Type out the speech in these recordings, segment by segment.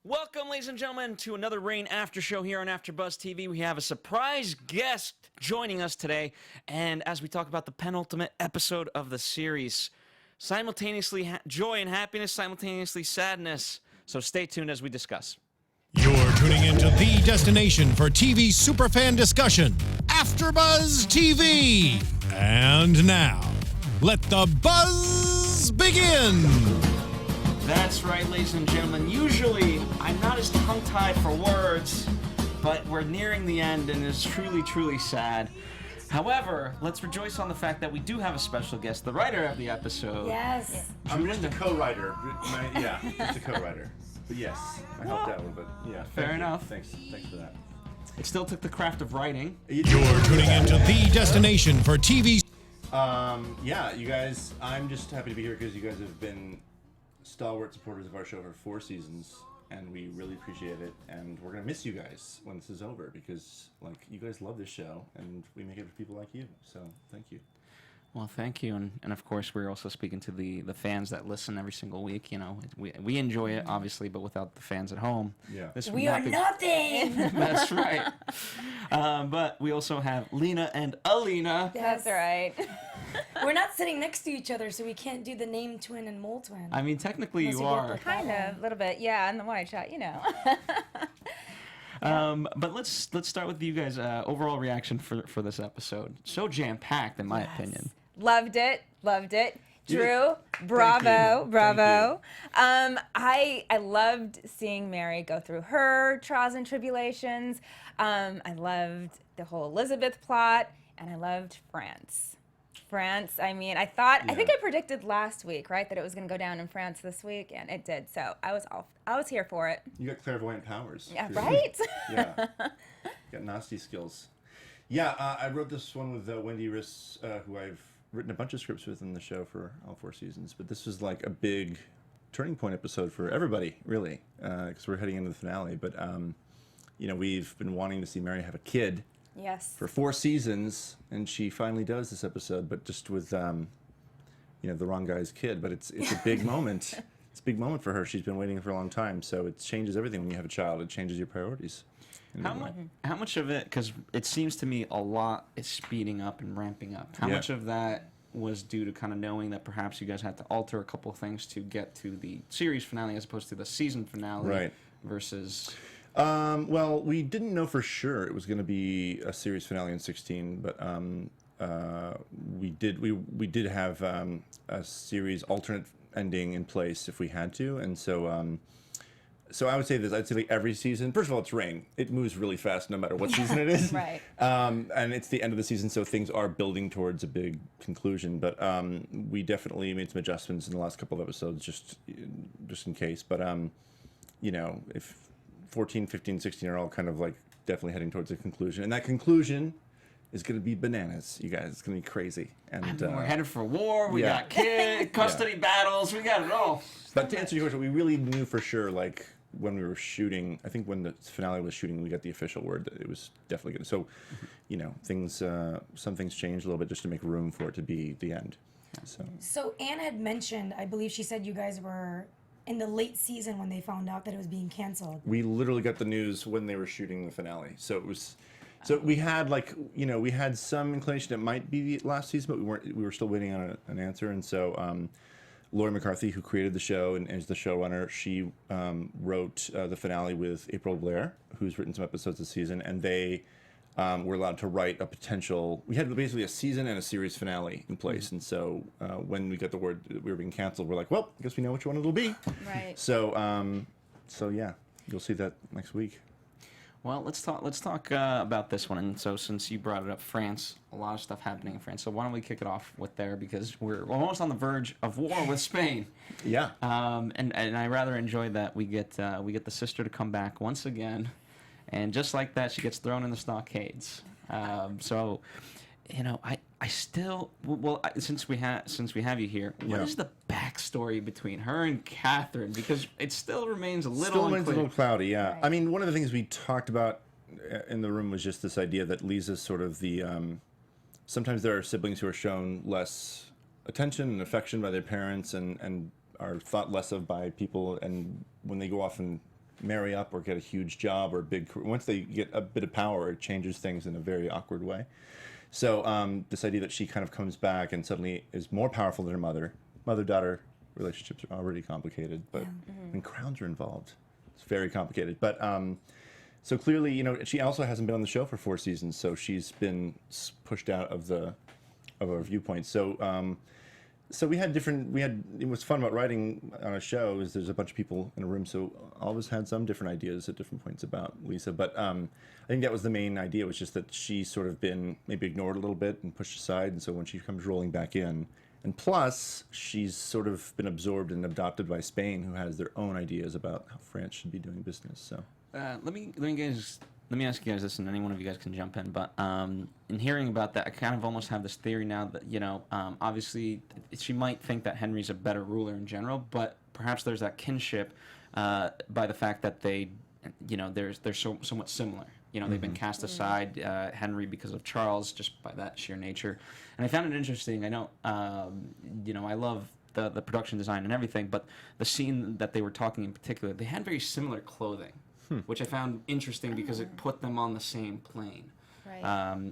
Welcome, ladies and gentlemen, to another Reign After Show here on AFTERBUZZ TV. We have a surprise guest joining us today, and as we talk about the penultimate episode of the series, simultaneously joy and happiness, simultaneously sadness. So stay tuned as we discuss. You're tuning into the destination for TV superfan discussion, AFTERBUZZ TV. And now, let the buzz begin. That's right, ladies and gentlemen. Usually, I'm not as tongue-tied for words, but we're nearing the end, and it's truly, truly sad. However, let's rejoice on the fact that we do have a special guest, the writer of the episode. Yes. I'm just a co-writer. Yeah, just a co-writer. But yes, I helped out a little bit. Yeah. Fair enough. Thanks for that. It still took the craft of writing. You're tuning into the destination for TV. Yeah, you guys, I'm just happy to be here because you guys have been stalwart supporters of our show for 4 seasons, and we really appreciate it. And we're gonna miss you guys when this is over because, like, you guys love this show, and we make it for people like you. So thank you. Well, thank you, and of course we're also speaking to the fans that listen every single week. You know, we enjoy it obviously, but without the fans at home, Yeah. this would We not are be- nothing. That's right. But we also have Lina and Alina. That's right. We're not sitting next to each other, so we can't do the name twin and mole twin. I mean, technically Unless you you go are. with Kind of, a little bit. Yeah, in the wide shot, you know. But let's start with you guys' overall reaction for this episode. So jam-packed, in my opinion. Loved it. Loved it. You Drew, did- bravo, Thank bravo. I loved seeing Mary go through her trials and tribulations. I loved the whole Elizabeth plot, and I loved France. I mean, I think I predicted last week, right, that it was going to go down in France this week, and it did. So I was here for it. You got clairvoyant powers. Yeah, right? Yeah. Got nasty skills. Yeah, I wrote this one with Wendy Riss, who I've written a bunch of scripts with in the show for all 4 seasons. But this was like a big turning point episode for everybody, really, because we're heading into the finale. But, you know, we've been wanting to see Mary have a kid Yes. for 4 seasons, and she finally does this episode, but just with, you know, the wrong guy's kid. But it's a big moment. It's a big moment for her. She's been waiting for a long time. So it changes everything when you have a child. It changes your priorities. How much of it, because it seems to me a lot is speeding up and ramping up, how Yeah. much of that was due to kind of knowing that perhaps you guys had to alter a couple of things to get to the series finale as opposed to the season finale Right. versus... Well, we didn't know for sure it was going to be a series finale in 16, but we did have a series alternate ending in place if we had to, and so so I would say this. I'd say like every season. First of all, it's Reign. It moves really fast no matter what season it is. Right. And it's the end of the season, so things are building towards a big conclusion. But we definitely made some adjustments in the last couple of episodes, just in case. But you know, if 14, 15, 16 are all kind of like definitely heading towards a conclusion, and that conclusion is going to be bananas, you guys. It's going to be crazy. And we're headed for war, we yeah. got kid, custody battles, we got it all. But to answer your question, we really knew for sure, like, when we were shooting, I think when the finale was shooting, we got the official word that it was definitely good. So, you know, some things changed a little bit just to make room for it to be the end. So Anne had mentioned, I believe she said you guys were in the late season when they found out that it was being canceled. We literally got the news when they were shooting the finale. So it was, so we had like, you know, we had some inclination it might be the last season, but we were still waiting on an answer. And so Laurie McCarthy, who created the show and is the showrunner, she wrote the finale with April Blair, who's written some episodes this season, and they were allowed to write a potential. We had basically a season and a series finale in place, and so when we got the word that we were being canceled, we're like, well, I guess we know which one it'll be. Right. So, so yeah, you'll see that next week. Well, let's talk about this one. And so, since you brought it up, France, a lot of stuff happening in France. So why don't we kick it off with there, because we're almost on the verge of war with Spain. Yeah. And I rather enjoy that we get the sister to come back once again, and just like that, she gets thrown in the stockades. So, you know, I still since we have you here, what is the backstory between her and Catherine? Because it still remains a little Still remains a unclear. little cloudy, yeah. Right. I mean, one of the things we talked about in the room was just this idea that Lisa's sort of the. Sometimes there are siblings who are shown less attention and affection by their parents and are thought less of by people, and when they go off and marry up or get a huge job or a big career. Once they get a bit of power, it changes things in a very awkward way. So this idea that she kind of comes back and suddenly is more powerful than her mother. Mother-daughter relationships are already complicated, but when crowns are involved, it's very complicated. But so clearly, you know, she also hasn't been on the show for 4 seasons, so she's been pushed out of our viewpoint. So so it was fun about writing on a show is there's a bunch of people in a room, so all of us had some different ideas at different points about Lisa. But I think that was the main idea, was just that she's sort of been maybe ignored a little bit and pushed aside, and so when she comes rolling back in, and plus she's sort of been absorbed and adopted by Spain, who has their own ideas about how France should be doing business. So let me ask you guys this, and any one of you guys can jump in. But in hearing about that, I kind of almost have this theory now that, you know, obviously she might think that Henry's a better ruler in general, but perhaps there's that kinship by the fact that they, you know, they're somewhat similar. You know, they've been cast aside, Henry because of Charles, just by that sheer nature. And I found it interesting. I know, you know, I love the production design and everything, but the scene that they were talking in particular, they had very similar clothing. Which I found interesting because it put them on the same plane. Right.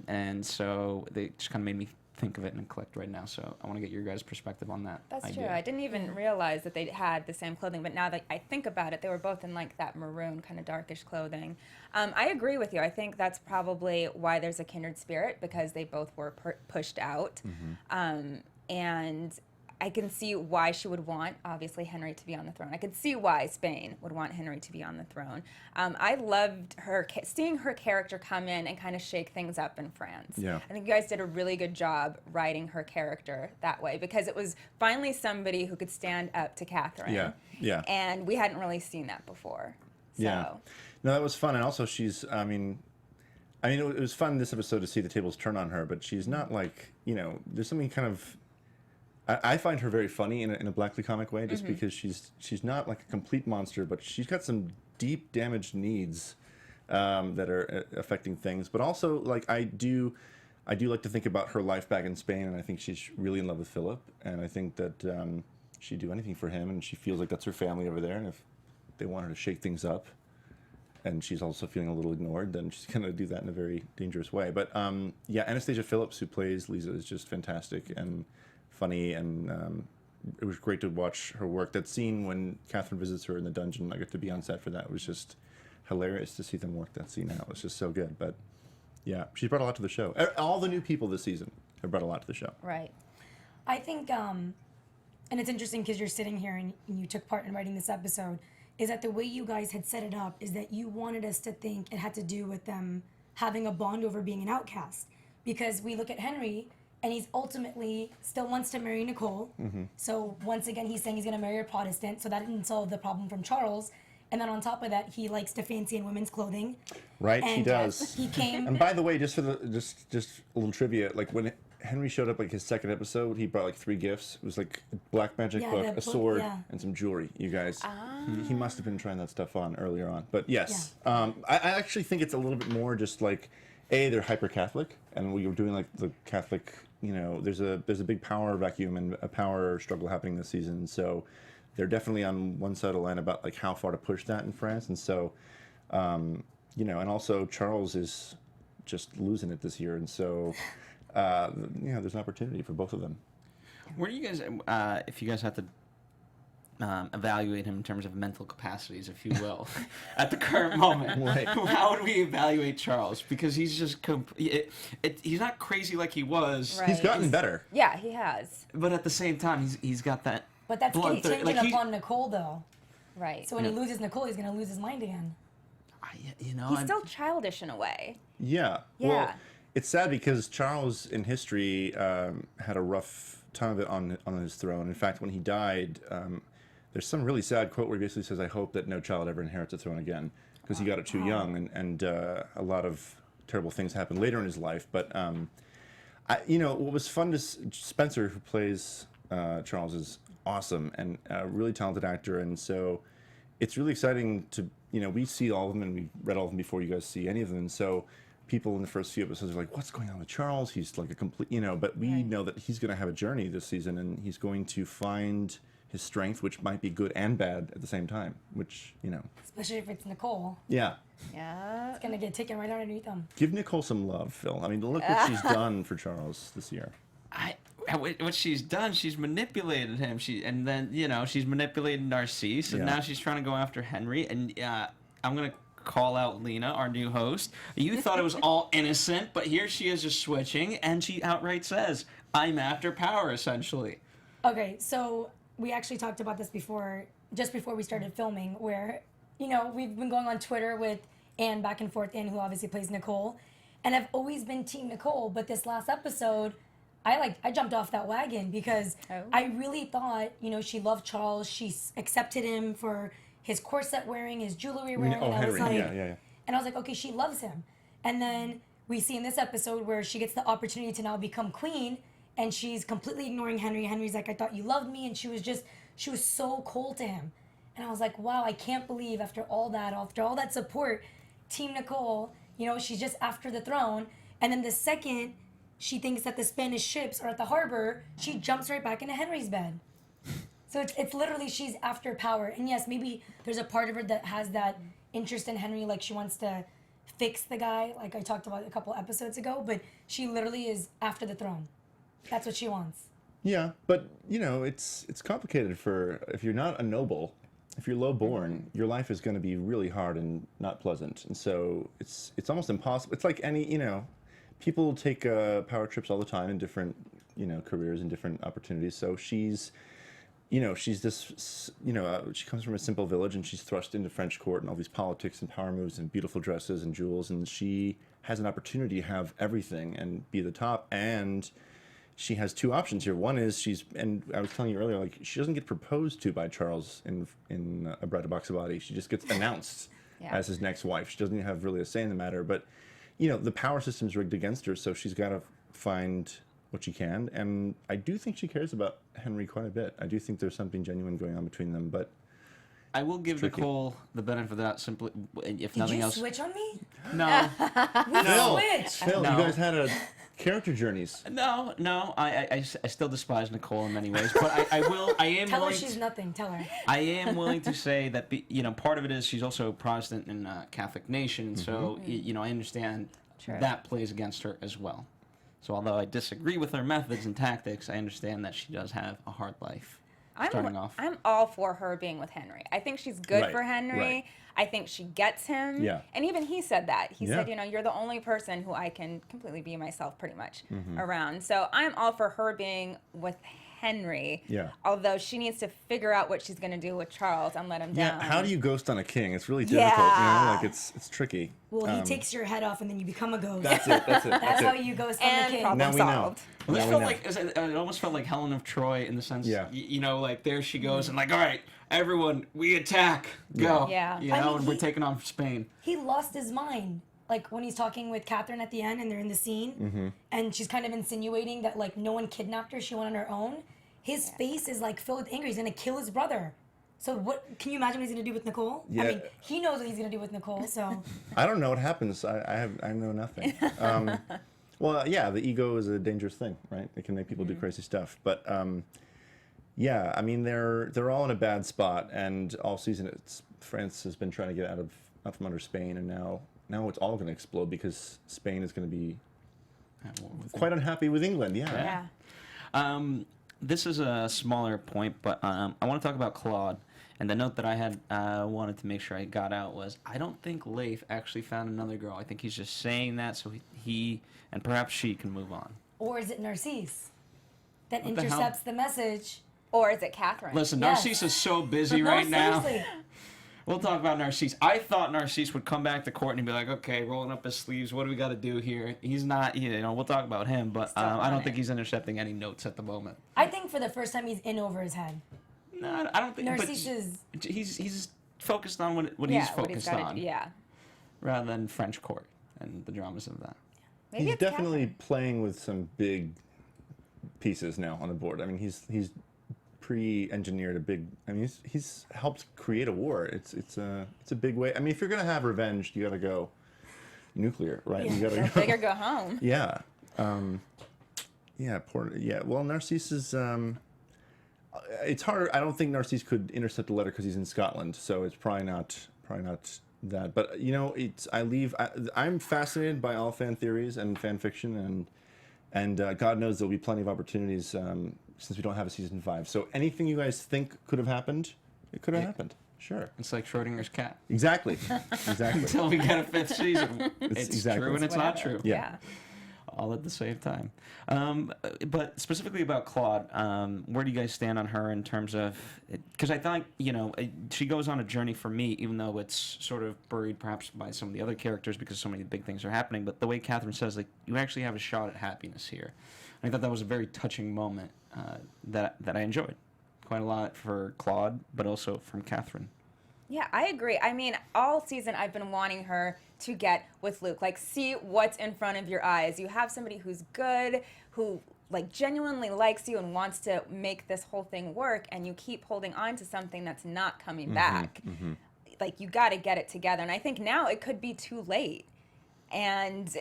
And so they just kind of made me think of it and clicked right now. So I want to get your guys' perspective on that. That's idea. true. I didn't even realize that they had the same clothing, but now that I think about it, they were both in like that maroon kind of darkish clothing. I agree with you. I think that's probably why there's a kindred spirit, because they both were pushed out. And I can see why she would want, obviously, Henry to be on the throne. I could see why Spain would want Henry to be on the throne. I loved seeing her character come in and kind of shake things up in France. Yeah. I think you guys did a really good job writing her character that way, because it was finally somebody who could stand up to Catherine. Yeah. And we hadn't really seen that before. So. Yeah. No, that was fun. And also she's, I mean, it was fun this episode to see the tables turn on her, but she's not like, you know, there's something kind of, I find her very funny in a Blackley comic way, just because she's not like a complete monster, but she's got some deep damaged needs that are affecting things. But also, like, I do like to think about her life back in Spain, and I think she's really in love with Philip, and I think that she'd do anything for him, and she feels like that's her family over there, and if they want her to shake things up, and she's also feeling a little ignored, then she's going to do that in a very dangerous way. But yeah, Anastasia Phillips, who plays Lisa, is just fantastic and funny, and it was great to watch her work. That scene when Catherine visits her in the dungeon, I got to be on set for that. It was just hilarious to see them work that scene out. It was just so good. But yeah, she's brought a lot to the show. All the new people this season have brought a lot to the show. Right. I think, and it's interesting because you're sitting here and you took part in writing this episode, is that the way you guys had set it up is that you wanted us to think it had to do with them having a bond over being an outcast. Because we look at Henry, and he's ultimately still wants to marry Nicole. So once again, he's saying he's going to marry a Protestant, so that didn't solve the problem from Charles. And then on top of that, he likes to fancy in women's clothing. Right, and, he does. He came. And by the way, just a little trivia, like when Henry showed up, like his second episode, he brought like 3 gifts. It was like a black magic book, a sword, and some jewelry. You guys, he must have been trying that stuff on earlier on. But yes, I actually think it's a little bit more just like, they're hyper Catholic, and we were doing like the Catholic. You know, there's a big power vacuum and a power struggle happening this season. So they're definitely on one side of the line about like how far to push that in France. And so, you know, and also Charles is just losing it this year. And so, you know, there's an opportunity for both of them. Where do you guys, if you guys had to evaluate him in terms of mental capacities, if you will, at the current moment, Right. how would we evaluate Charles? Because he's just he's not crazy like he was, Right. He's gotten better. Yeah, he has. but at the same time, he's got that. But that's bloodthirst. contingent upon Nicole, though. Right. So when he loses Nicole, he's going to lose his mind again. You know, He's still childish in a way. Yeah. Yeah. Well, it's sad because Charles in history had a rough time of it on his throne. In fact, when he died, there's some really sad quote where he basically says, "I hope that no child ever inherits the throne again," because he got it too young, and a lot of terrible things happened later in his life. But you know, what was fun to Spencer, who plays Charles, is awesome and a really talented actor, and so it's really exciting to, you know, we see all of them and we read all of them before you guys see any of them, and so people in the first few episodes are like, what's going on with Charles? He's like a complete, you know, but we know that he's going to have a journey this season, and he's going to find his strength, which might be good and bad at the same time. Which Especially if it's Nicole. yeah. Yeah. It's gonna get taken right underneath them. Give Nicole some love, Phil. I mean, look what she's done for Charles this year. What she's done, she's manipulated him. And then she's manipulated Narcisse, and Yeah. now she's trying to go after Henry. And I'm gonna call out Lina, our new host. You thought it was all innocent, but here she is just switching, and she outright says, "I'm after power," essentially. Okay, so we actually talked about this just before we started filming, where, we've been going on Twitter with Anne back and forth, Anne, who obviously plays Nicole, and I've always been Team Nicole, but this last episode, I jumped off that wagon because I really thought, she loved Charles, she accepted him for his corset wearing, his jewelry wearing, and I was Henry. like, Yeah. and I was like, okay, she loves him. And then we see in this episode where she gets the opportunity to now become queen, and she's completely ignoring Henry. Henry's like, I thought you loved me, and she was so cold to him. And I was like, wow, I can't believe after all that support, Team Nicole, she's just after the throne. And then the second she thinks that the Spanish ships are at the harbor, she jumps right back into Henry's bed. So it's literally she's after power. And yes, maybe there's a part of her that has that interest in Henry, like she wants to fix the guy, like I talked about a couple episodes ago, but she literally is after the throne. That's what she wants. Yeah, but it's complicated if you're not a noble, if you're low-born, your life is going to be really hard and not pleasant, and so it's almost impossible. It's like any people take power trips all the time in different careers and different opportunities. So she's this she comes from a simple village and she's thrust into French court and all these politics and power moves and beautiful dresses and jewels, and she has an opportunity to have everything and be the top, and she has two options here. One is and I was telling you earlier, like, she doesn't get proposed to by Charles in A Bride, a Box of Body. She just gets announced as his next wife. She doesn't even have really a say in the matter, but the power system's rigged against her, so she's got to find what she can. And I do think she cares about Henry quite a bit. I do think there's something genuine going on between them, but I will give tricky. Nicole the benefit of that, simply, if Did nothing you else. switch on me? No. Switch! Phil, No. you guys had character journeys. No, I still despise Nicole in many ways, but I am Tell her willing. she's nothing. Tell her. I am willing to say that part of it is she's also Protestant in a Catholic nation, so I understand that plays against her as well. So although I disagree with her methods and tactics, I understand that she does have a hard life. Starting off. I'm all for her being with Henry. I think she's good Right, for Henry. right. I think she gets him. Yeah. And even he said that. He said, Yeah. you're the only person who I can completely be myself pretty much Mm-hmm. around. So I'm all for her being with Henry. Yeah. Although she needs to figure out what she's going to do with Charles and let him down. Yeah, how do you ghost on a king? It's really difficult. Yeah. It's tricky. Well, he takes your head off and then you become a ghost. That's it. That's how you ghost on the And king. problem Now we know. solved. It almost felt like Helen of Troy in the sense, Yeah. Like there she goes and like, all right, everyone, we attack, go. Yeah. And we're taking on Spain. He lost his mind. Like when he's talking with Catherine at the end and they're in the scene and she's kind of insinuating that like no one kidnapped her, she went on her own. His face is like filled with anger. He's gonna kill his brother. So what can you imagine what he's gonna do with Nicole? Yeah. I mean, he knows what he's gonna do with Nicole, so I don't know what happens. I know nothing. Well, yeah, the ego is a dangerous thing, right? It can make people do crazy stuff. But yeah, I mean they're all in a bad spot, and all season France has been trying to get out from under Spain, and now it's all going to explode because Spain is going to be quite unhappy with England. Yeah. This is a smaller point, but I want to talk about Claude. And the note that I had wanted to make sure I got out was, I don't think Leif actually found another girl. I think he's just saying that so he and perhaps she can move on. or is it Narcisse that What the hell? intercepts the message? Or is it Catherine? Listen, Yes. Narcisse is so busy No, right now. seriously. We'll talk about Narcisse. I thought Narcisse would come back to court and be like, okay, rolling up his sleeves, what do we got to do here? He's not, we'll talk about him, but Still I on don't it. think he's intercepting any notes at the moment. I think for the first time he's in over his head. No, I don't think. Narcisse is. But he's focused on what he's what he's focused gotta on, do. Yeah. rather than French court and the dramas of that. Maybe He's it's definitely playing with some big pieces now on the board. I mean, he's pre-engineered a big. I mean, he's helped create a war. It's a big way. I mean, if you're gonna have revenge, you gotta go nuclear, right? Yeah. You gotta Catherine. go. Big or go home. Yeah. Well, Narcisse is. It's hard. I don't think Narcisse could intercept the letter because he's in Scotland, so it's probably not that. But you know, I'm fascinated by all fan theories and fan fiction, and God knows there'll be plenty of opportunities since we don't have a season 5. So anything you guys think could have happened, it could have happened. Sure. It's like Schrodinger's cat. Exactly. Exactly. Until we get a 5th season, it's exactly. true and it's not Whatever. true. Yeah. All at the same time. But specifically about Claude, where do you guys stand on her in terms of, because I think, you know, she goes on a journey for me, even though it's sort of buried perhaps by some of the other characters because so many big things are happening. But the way Catherine says, like, you actually have a shot at happiness here. I thought that was a very touching moment that I enjoyed quite a lot for Claude, but also from Catherine. Yeah, I agree. I mean, all season I've been wanting her to get with Luke. Like, see what's in front of your eyes. You have somebody who's good, who like genuinely likes you and wants to make this whole thing work, and you keep holding on to something that's not coming back. Like, you got to get it together. And I think now it could be too late. And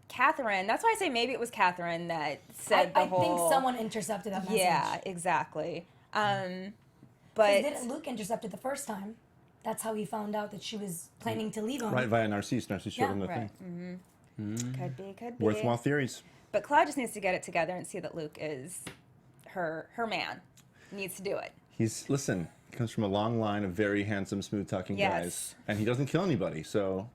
Catherine, that's why I say maybe it was Catherine that said I think someone intercepted that message. Yeah, exactly. But didn't Luke intercept it the first time? That's how he found out that she was planning to leave him. Right, via Narcisse. Narcisse showed him the right. thing. Could be. Worthwhile theories. But Claude just needs to get it together and see that Luke is her man. Needs to do it. He comes from a long line of very handsome, smooth-talking guys, and he doesn't kill anybody. So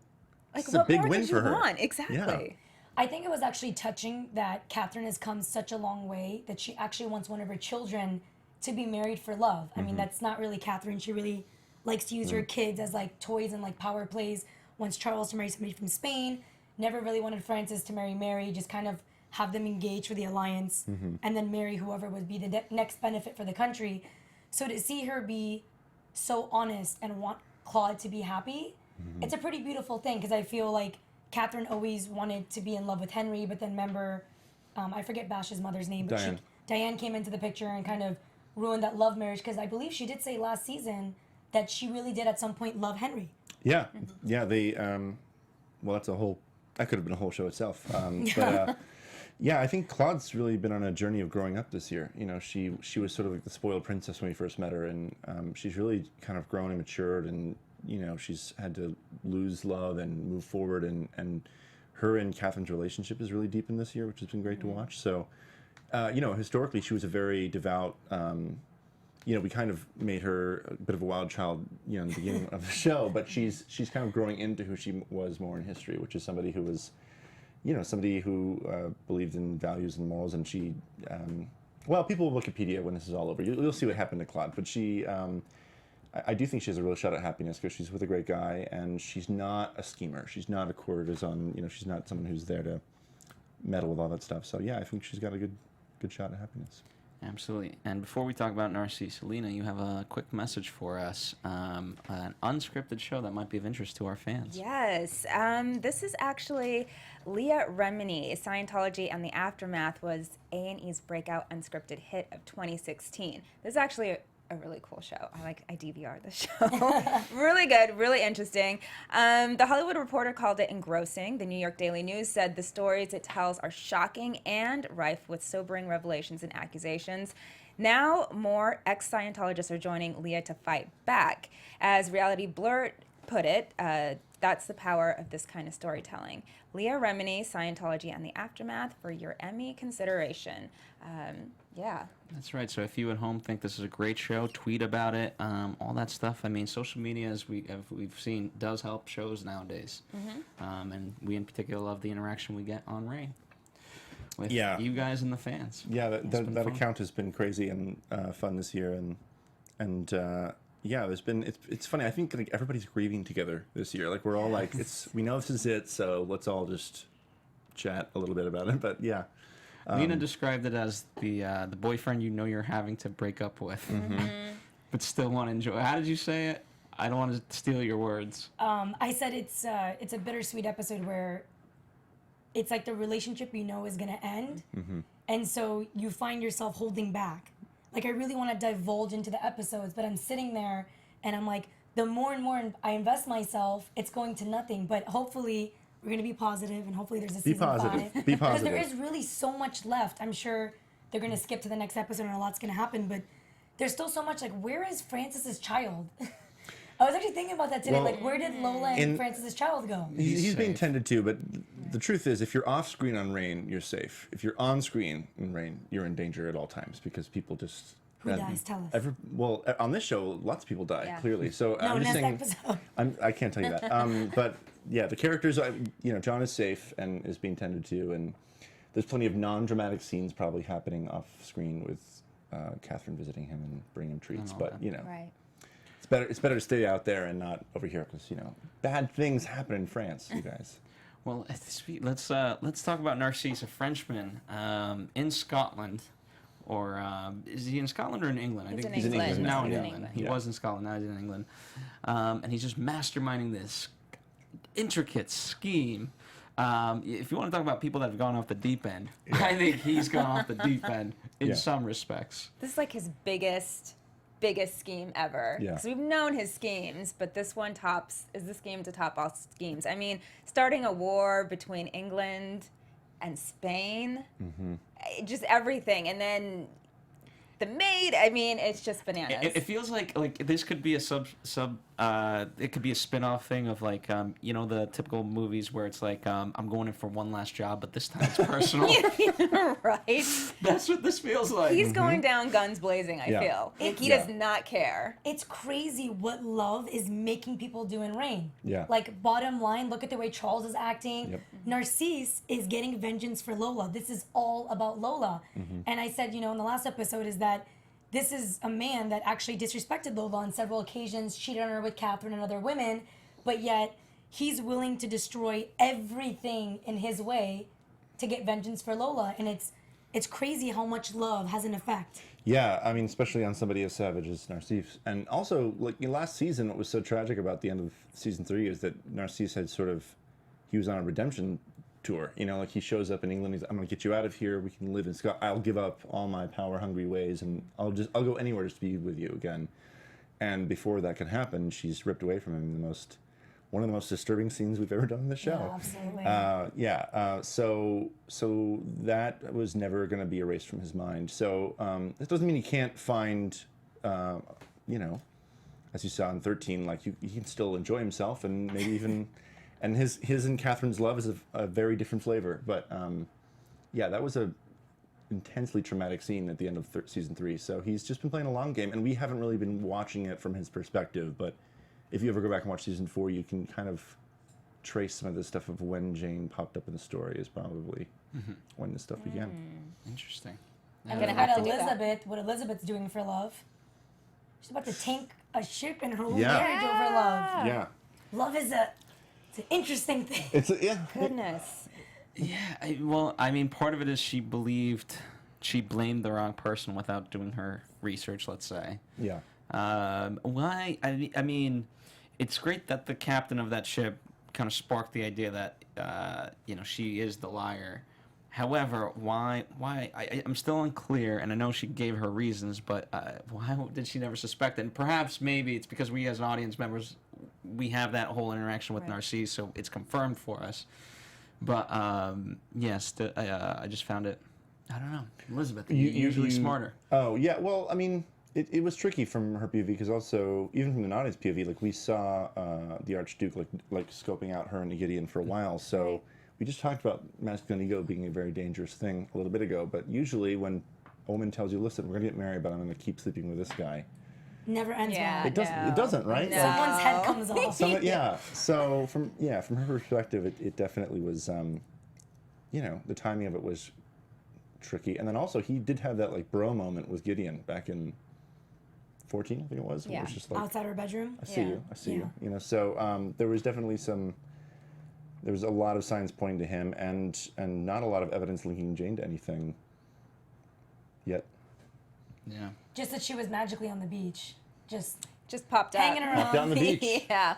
Like, it's a what big more win could for you her. want? Exactly. Yeah. I think it was actually touching that Catherine has come such a long way that she actually wants one of her children to be married for love. I mean, that's not really Catherine. She really likes to use her kids as like toys and like power plays. Wants Charles to marry somebody from Spain. Never really wanted Francis to marry Mary. Just kind of have them engage for the alliance and then marry whoever would be the next benefit for the country. So to see her be so honest and want Claude to be happy, it's a pretty beautiful thing, because I feel like Catherine always wanted to be in love with Henry, but then remember, I forget Bash's mother's name, but Diane. Diane came into the picture and kind of ruined that love marriage, because I believe she did say last season that she really did at some point love Henry. Yeah, yeah. They, well, that could have been a whole show itself. But yeah, I think Claude's really been on a journey of growing up this year. You know, she was sort of like the spoiled princess when we first met her, and she's really kind of grown and matured, and you know, she's had to lose love and move forward, and her and Catherine's relationship is really deepened this year, which has been great to watch. So, you know, historically she was a very devout. You know, we kind of made her a bit of a wild child, you know, in the beginning of the show, but she's kind of growing into who she was more in history, which is somebody who was, you know, somebody who believed in values and morals, and she, well, people will Wikipedia when this is all over. You'll see what happened to Claude, but she, I do think she has a real shot at happiness because she's with a great guy, and she's not a schemer. She's not a courtesan. You know, she's not someone who's there to meddle with all that stuff. So yeah, I think she's got a good shot at happiness. Absolutely. And before we talk about Narcisse, Lina, you have a quick message for us, an unscripted show that might be of interest to our fans. Yes. This is actually Leah Remini. Scientology and the Aftermath was A&E's breakout unscripted hit of 2016. This is actually a really cool show. I DVR'd the show. Really good, really interesting. The Hollywood Reporter called it engrossing. The New York Daily News said the stories it tells are shocking and rife with sobering revelations and accusations. Now, more ex-Scientologists are joining Leah to fight back. As Reality Blur put it, that's the power of this kind of storytelling. Leah Remini, Scientology and the Aftermath for your Emmy consideration. Yeah. That's right. So if you at home think this is a great show, tweet about it, all that stuff. I mean, social media, as we've seen, does help shows nowadays. And we in particular love the interaction we get on Reign with you guys and the fans. Yeah, that account has been crazy and fun this year, and yeah, it's funny. I think like everybody's grieving together this year. Like we're all like, we know this is it, so let's all just chat a little bit about it. But yeah. Lina described it as the boyfriend you know you're having to break up with, but still want to enjoy. How did you say it? I don't want to steal your words. I said it's a bittersweet episode where it's like the relationship you know is going to end, and so you find yourself holding back. Like I really want to divulge into the episodes, but I'm sitting there and I'm like, the more and more I invest myself, it's going to nothing. But hopefully we're going to be positive, and hopefully there's a season 5. Be Because positive. there is really so much left. I'm sure they're going to skip to the next episode and a lot's going to happen, but there's still so much like, where is Francis's child? I was actually thinking about that today. Well, like, where did Lola and Francis's child go? He's being safe. tended to, but the truth is, if you're off screen on Reign, you're safe. If you're on screen in Reign, you're in danger at all times because people just. Who dies? Tell us. Well, on this show, lots of people die, Yeah. clearly. So No, I'm just next saying. episode. I can't tell you that. But yeah, the characters, John is safe and is being tended to, and there's plenty of non-dramatic scenes probably happening off screen with Catherine visiting him and bringing him treats. But Right. it's better to stay out there and not over here because bad things happen in France, you guys. Well, let's talk about Narcisse, a Frenchman in Scotland, or is he in Scotland or in England? I think He's in he's England. now in He's in England. England. He was in Scotland, now he's in England, and he's just masterminding this intricate scheme. If you want to talk about people that have gone off the deep end, I think he's gone off the deep end in some respects. This is like his biggest scheme ever. Yeah. Because we've known his schemes, but this one is the scheme to top all schemes. I mean, starting a war between England and Spain, just everything. And then the maid, I mean, it's just bananas. It feels like this could be a it could be a spin-off thing of like the typical movies where it's like I'm going in for one last job, but this time it's personal. Right? That's what this feels like. He's going down guns blazing, I Yeah. feel. Like, he Yeah. does not care. It's crazy what love is making people do in Reign. Yeah. Like, bottom line, look at the way Charles is acting. Yep. Narcisse is getting vengeance for Lola. This is all about Lola. And I said, in the last episode, is that this is a man that actually disrespected Lola on several occasions, cheated on her with Catherine and other women, but yet he's willing to destroy everything in his way to get vengeance for Lola. And it's crazy how much love has an effect. Yeah, I mean, especially on somebody as savage as Narcisse. And also, like last season, what was so tragic about the end of season 3 is that Narcisse had he was on a redemption tour. Like he shows up in England, I'm going to get you out of here. We can live in Scotland. I'll give up all my power-hungry ways, and I'll go anywhere just to be with you again. And before that can happen, she's ripped away from him in one of the most disturbing scenes we've ever done in the show. Yeah, absolutely. So that was never going to be erased from his mind. So it doesn't mean he can't find, as you saw in 13, like he can still enjoy himself and maybe even, and his and Catherine's love is a very different flavor. But that was a intensely traumatic scene at the end of season 3. So he's just been playing a long game, and we haven't really been watching it from his perspective. But if you ever go back and watch season 4, you can kind of trace some of the stuff of when Jane popped up in the story is probably when this stuff began. Interesting. And gonna look have at to do that. what Elizabeth's doing for love. She's about to tank a ship in her own Yeah. marriage over love. Yeah, Love is it's an interesting thing. Goodness. Yeah, part of it is she blamed the wrong person without doing her research, let's say. yeah. Why? I mean, it's great that the captain of that ship kind of sparked the idea that, she is the liar. However, why? I'm still unclear, and I know she gave her reasons, but why did she never suspect it? And perhaps maybe it's because we as audience members, we have that whole interaction with Narcisse, so it's confirmed for us. But, yes, I just found it, I don't know, Elizabeth, usually smarter. Oh, yeah, well, I mean, it was tricky from her POV, because also, even from the audience POV, like, we saw the Archduke, like scoping out her and Gideon for a while, so we just talked about masculine ego being a very dangerous thing a little bit ago, but usually when a woman tells you, listen, we're going to get married, but I'm going to keep sleeping with this guy. Never ends well. It doesn't, right? No. Someone's head comes off. Yeah. So from her perspective, it definitely was, the timing of it was tricky. And then also he did have that like bro moment with Gideon back in 14, I think it was. Where it was just like, Outside her bedroom. I see you. I see Yeah. you. So there was definitely there was a lot of signs pointing to him, and not a lot of evidence linking Jane to anything yet. Yeah. Just that she was magically on the beach. Just popped out. hanging around. Popped out on the beach. Yeah.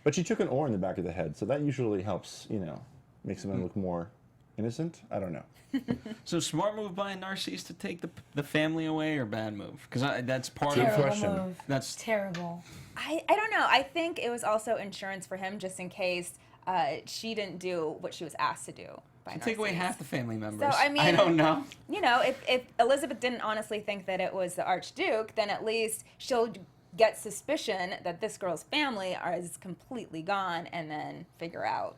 But she took an oar in the back of the head, so that usually helps, make someone look more innocent. I don't know. So smart move by Narcisse to take the family away, or bad move? Because that's part Good of Terrible question. move. That's Terrible. I don't know. I think it was also insurance for him just in case she didn't do what she was asked to do by Take away Narcisse. half the family members. I mean, I don't know. You know, if Elizabeth didn't honestly think that it was the Archduke, then at least she'll get suspicion that this girl's family is completely gone, and then figure out.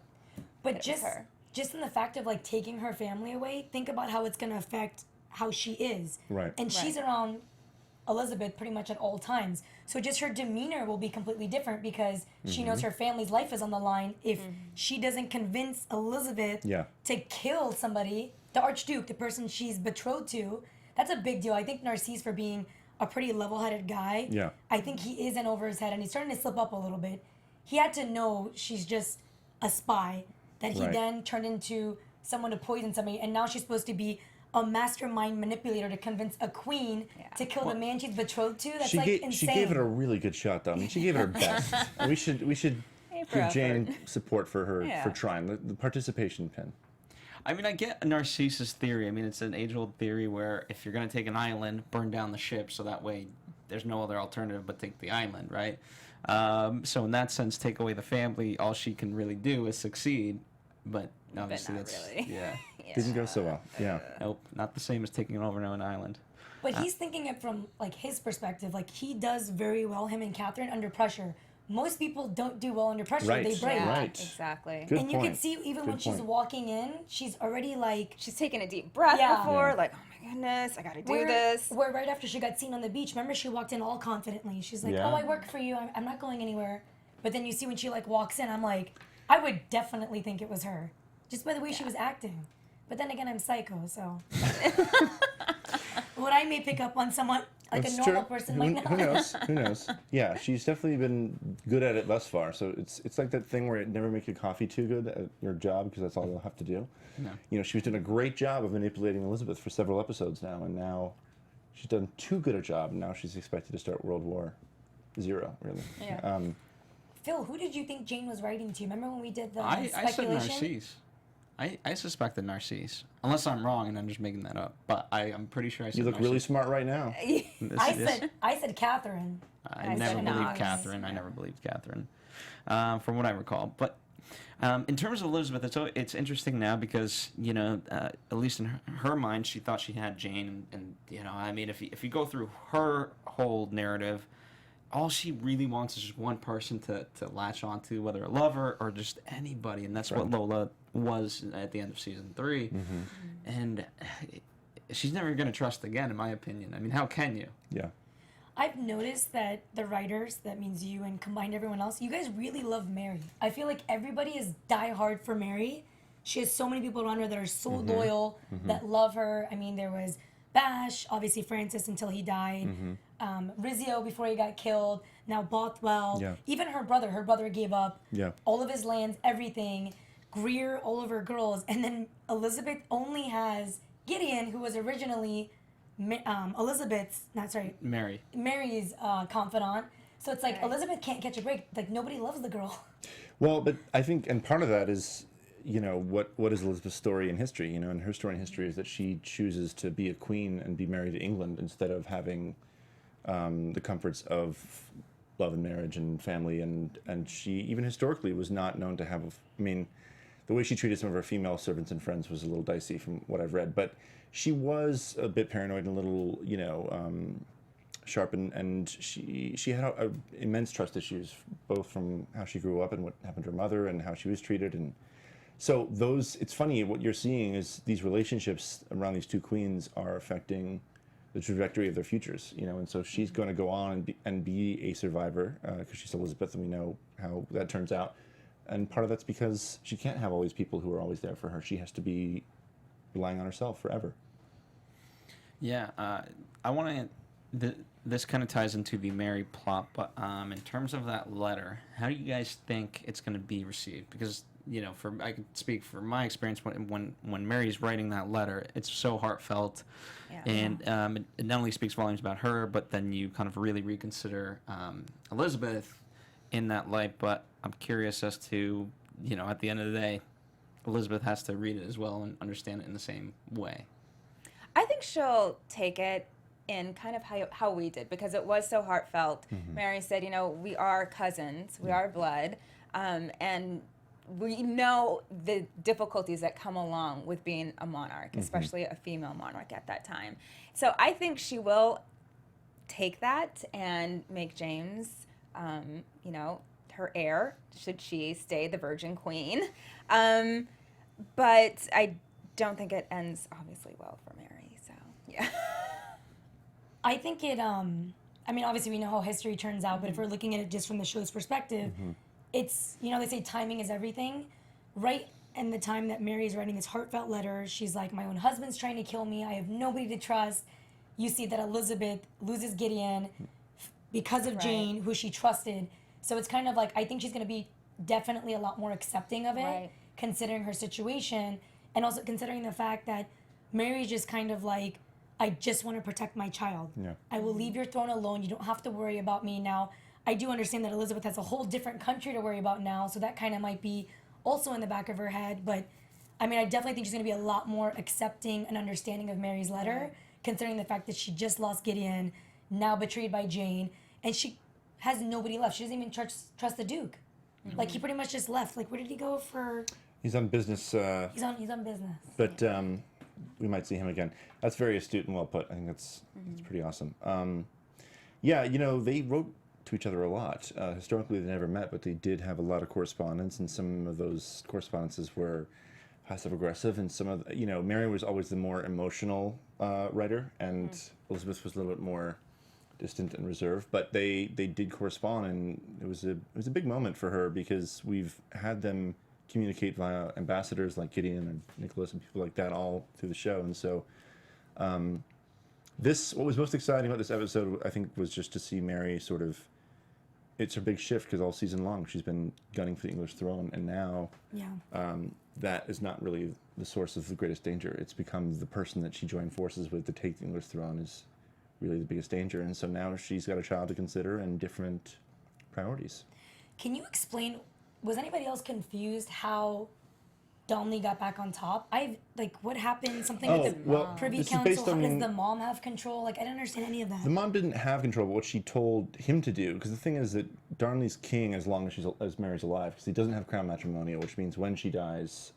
But that it was her. just in the fact of like taking her family away, think about how it's going to affect how she is. Right. And she's around Elizabeth pretty much at all times. So just her demeanor will be completely different because she knows her family's life is on the line. If she doesn't convince Elizabeth to kill somebody, the Archduke, the person she's betrothed to, that's a big deal. I think Narcisse, for being a pretty level-headed guy, I think he is in over his head, and he's starting to slip up a little bit. He had to know she's just a spy, that he then turned into someone to poison somebody, and now she's supposed to be a mastermind manipulator to convince a queen to kill the man she's betrothed to. That's insane. She gave it a really good shot, though. I mean, she gave it her best. We should give Jane support for her for trying the participation pin. I mean, I get Narcisse's theory. I mean, it's an age-old theory where if you're going to take an island, burn down the ship so that way there's no other alternative but take the island, right? So in that sense, take away the family, all she can really do is succeed. But obviously not that's really. Didn't go so well. Nope, not the same as taking over an island. But he's thinking it from like his perspective. Like he does very well, him and Catherine, under pressure. Most people don't do well under pressure. Right. They break. Yeah, Right. exactly. Good And you point. can see even Good when she's point. walking in, she's already like She's taking a deep breath before, like, oh my goodness, I gotta do this. Where right after she got seen on the beach, remember she walked in all confidently. She's like, Yeah. "Oh, I work for you. I'm not going anywhere." But then you see when she like walks in, I'm like, I would definitely think it was her, just by the way she was acting. But then again, I'm psycho, so what I may pick up on someone like That's a normal true. person Who, might not. who knows? Who knows? Yeah, she's definitely been good at it thus far. So it's like that thing where it never make your coffee too good at your job because that's all you'll have to do. No. You know, she was doing a great job of manipulating Elizabeth for several episodes now, and now she's done too good a job. And now she's expected to start World War Zero, really. Yeah. Phil, who did you think Jane was writing to? Remember when we did the I said speculation? Narcisse. I suspected Narcisse. Unless I'm wrong and I'm just making that up. But I'm pretty sure I said You look really Narcisse. smart right now. I said Catherine. I I never said believed Knox. Catherine. I never believed Catherine, from what I recall. But in terms of Elizabeth, it's interesting now because at least in her mind, she thought she had Jane, and I mean, if you go through her whole narrative, all she really wants is just one person to latch onto, whether a lover or just anybody, and that's what Lola was at the end of season 3, and she's never going to trust again, in my opinion. I mean, how can you? Yeah. I've noticed that the writers, that means you and combined everyone else, you guys really love Mary. I feel like everybody is diehard for Mary. She has so many people around her that are so loyal, that love her. I mean, there was Bash, obviously Francis until he died, Rizzio before he got killed, now Bothwell, even her brother gave up all of his lands, everything, Greer, all of her girls, and then Elizabeth only has Gideon, who was originally Mary's confidant. So it's like Elizabeth can't catch a break. Like nobody loves the girl. Well, but I think, and part of that is, what is Elizabeth's story in history? And her story in history is that she chooses to be a queen and be married to England instead of having the comforts of love and marriage and family. And she, even historically, was not known to have, the way she treated some of her female servants and friends was a little dicey from what I've read. But she was a bit paranoid and a little, sharp, and she had immense trust issues, both from how she grew up and what happened to her mother and how she was treated. And so it's funny, what you're seeing is these relationships around these two queens are affecting the trajectory of their futures, and so she's going to go on and be a survivor because she's Elizabeth, and we know how that turns out. And part of that's because she can't have all these people who are always there for her. She has to be relying on herself forever. Yeah, I want to. This kind of ties into the Mary plot, but in terms of that letter, how do you guys think it's going to be received? Because I can speak for my experience when Mary's writing that letter, it's so heartfelt, and it not only speaks volumes about her, but then you kind of really reconsider Elizabeth in that light. But I'm curious as to at the end of the day, Elizabeth has to read it as well and understand it in the same way. I think she'll take it in kind of how we did, because it was so heartfelt. Mary said, we are cousins, we are blood, and we know the difficulties that come along with being a monarch, especially a female monarch at that time. So I think she will take that and make James, you know, her heir, should she stay the Virgin Queen. But I don't think it ends obviously well for Mary. So yeah. I think it, I mean, obviously we know how history turns out, but if we're looking at it just from the show's perspective, it's, you know, they say timing is everything. Right in the time that Mary's writing this heartfelt letter, she's like, my own husband's trying to kill me. I have nobody to trust. You see that Elizabeth loses Gideon because of Jane, who she trusted. So it's kind of like, I think she's going to be definitely a lot more accepting of it, considering her situation, and also considering the fact that Mary's just kind of like, I just want to protect my child. Yeah. I will leave your throne alone. You don't have to worry about me now. I do understand that Elizabeth has a whole different country to worry about now, so that kind of might be also in the back of her head. But I mean, I definitely think she's going to be a lot more accepting and understanding of Mary's letter, considering the fact that she just lost Gideon, now betrayed by Jane, and she has nobody left. She doesn't even trust the Duke. Like, he pretty much just left. Like, where did he go for? He's on business. He's on business. But we might see him again. That's very astute and well put. I think that's pretty awesome. Yeah, you know, they wrote to each other a lot. Historically, they never met, but they did have a lot of correspondence, and some of those correspondences were passive-aggressive, and some of, you know, Mary was always the more emotional writer, and Elizabeth was a little bit more distant and reserved, but they did correspond, and it was a big moment for her, because we've had them communicate via ambassadors like Gideon and Nicholas and people like that all through the show. And so what was most exciting about this episode, I think, was just to see Mary sort of, it's her big shift, because all season long she's been gunning for the English throne, and now that is not really the source of the greatest danger. It's become the person that she joined forces with to take the English throne is really the biggest danger. And so now she's got a child to consider and different priorities. Can you explain, was anybody else confused how Donnelly got back on top? What happened? Something with the Privy Council? How does the mom have control? Like, I don't understand any of that. The mom didn't have control, but what she told him to do, because the thing is that Darnley's king as long as Mary's alive, because he doesn't have crown matrimonial, which means when she dies,